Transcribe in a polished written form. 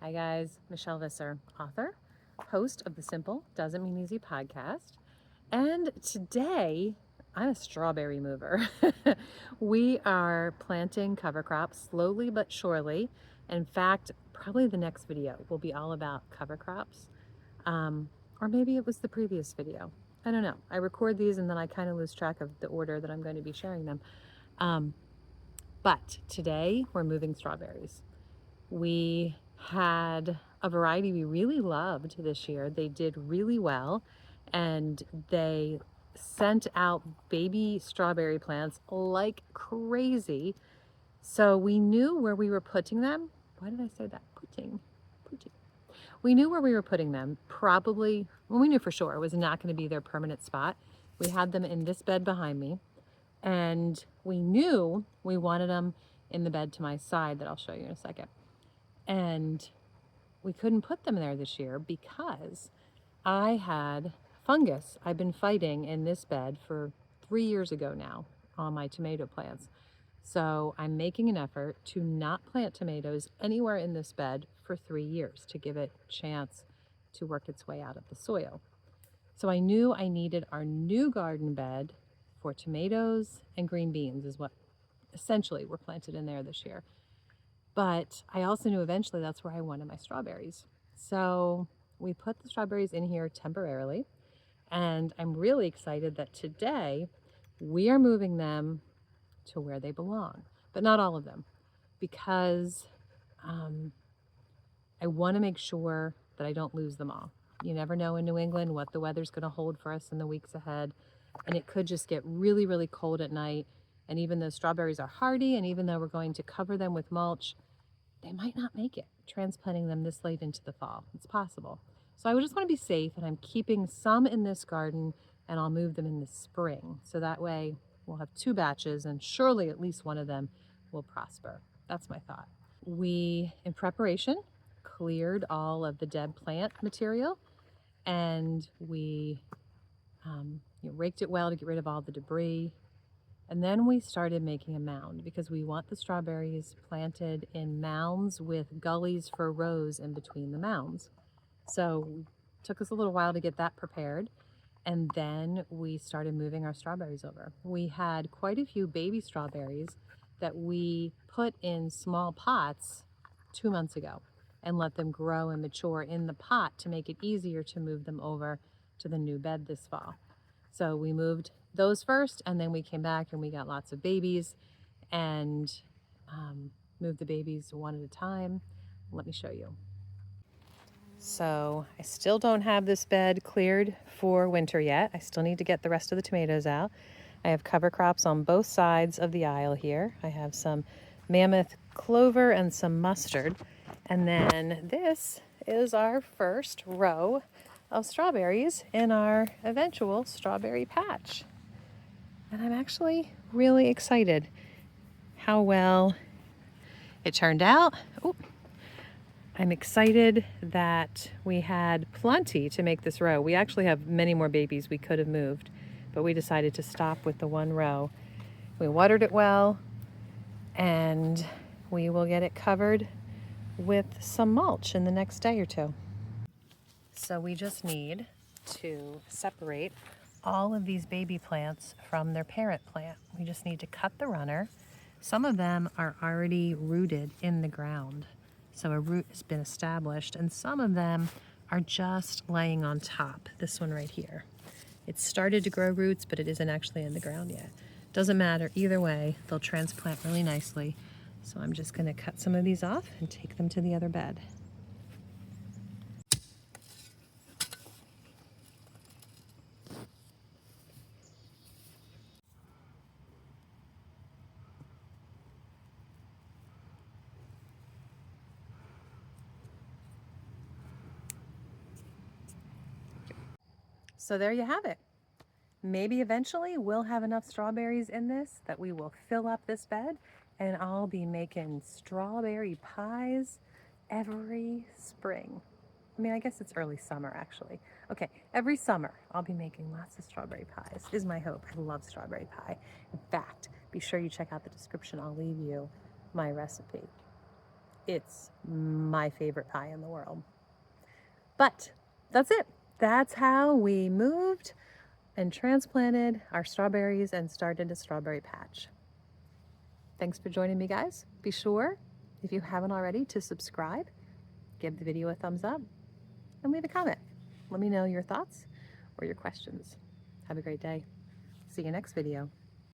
Hi guys, Michelle Visser, author, host of the Simple Doesn't Mean Easy podcast. And today I'm a strawberry mover. We are planting cover crops slowly but surely. In fact, probably the next video will be all about cover crops. Or maybe it was the previous video. I don't know. I record these and then I kind of lose track of the order that I'm going to be sharing them. But today we're moving strawberries. We had a variety we really loved this year. They did really well and they sent out baby strawberry plants like crazy. So we knew where we were putting them. Why did I say that? Putting. We knew where we were putting them. Probably, well, we knew for sure it was not going to be their permanent spot. We had them in this bed behind me, and we knew we wanted them in the bed to my side that I'll show you in a second. And we couldn't put them there this year because I had fungus I've been fighting in this bed for 3 years ago now on my tomato plants. So I'm making an effort to not plant tomatoes anywhere in this bed for 3 years to give it a chance to work its way out of the soil. So I knew I needed our new garden bed for tomatoes and green beans is what essentially were planted in there this year. But I also knew eventually that's where I wanted my strawberries. So we put the strawberries in here temporarily. And I'm really excited that today we are moving them to where they belong, but not all of them, because I want to make sure that I don't lose them all. You never know in New England what the weather's going to hold for us in the weeks ahead. And it could just get really, really cold at night. And even though strawberries are hardy, and even though we're going to cover them with mulch, they might not make it transplanting them this late into the fall. It's possible. So I would just want to be safe, and I'm keeping some in this garden and I'll move them in the spring. So that way we'll have 2 batches and surely at least one of them will prosper. That's my thought. We, in preparation, cleared all of the dead plant material and we raked it well to get rid of all the debris. And then we started making a mound because we want the strawberries planted in mounds with gullies for rows in between the mounds. So it took us a little while to get that prepared. And then we started moving our strawberries over. We had quite a few baby strawberries that we put in small pots 2 months ago and let them grow and mature in the pot to make it easier to move them over to the new bed this fall. So we moved those first, and then we came back and we got lots of babies and moved the babies one at a time. Let me show you. So I still don't have this bed cleared for winter yet. I still need to get the rest of the tomatoes out. I have cover crops on both sides of the aisle here. I have some mammoth clover and some mustard. And then this is our first row of strawberries in our eventual strawberry patch. And I'm actually really excited how well it turned out. Ooh. I'm excited that we had plenty to make this row. We actually have many more babies we could have moved, but we decided to stop with the one row. We watered it well, and we will get it covered with some mulch in the next day or two. So we just need to separate all of these baby plants from their parent plant. We just need to cut the runner. Some of them are already rooted in the ground, so a root has been established, and some of them are just laying on top. This one right here. It's started to grow roots, but it isn't actually in the ground yet. Doesn't matter, either way, they'll transplant really nicely. So I'm just gonna cut some of these off and take them to the other bed. So there you have it. Maybe eventually we'll have enough strawberries in this that we will fill up this bed, and I'll be making strawberry pies every spring. I mean, I guess it's early summer actually. Okay, every summer I'll be making lots of strawberry pies is my hope. I love strawberry pie. In fact, be sure you check out the description. I'll leave you my recipe. It's my favorite pie in the world. But that's it. That's how we moved and transplanted our strawberries and started a strawberry patch. Thanks for joining me, guys. Be sure, if you haven't already, to subscribe, give the video a thumbs up, and leave a comment. Let me know your thoughts or your questions. Have a great day. See you next video.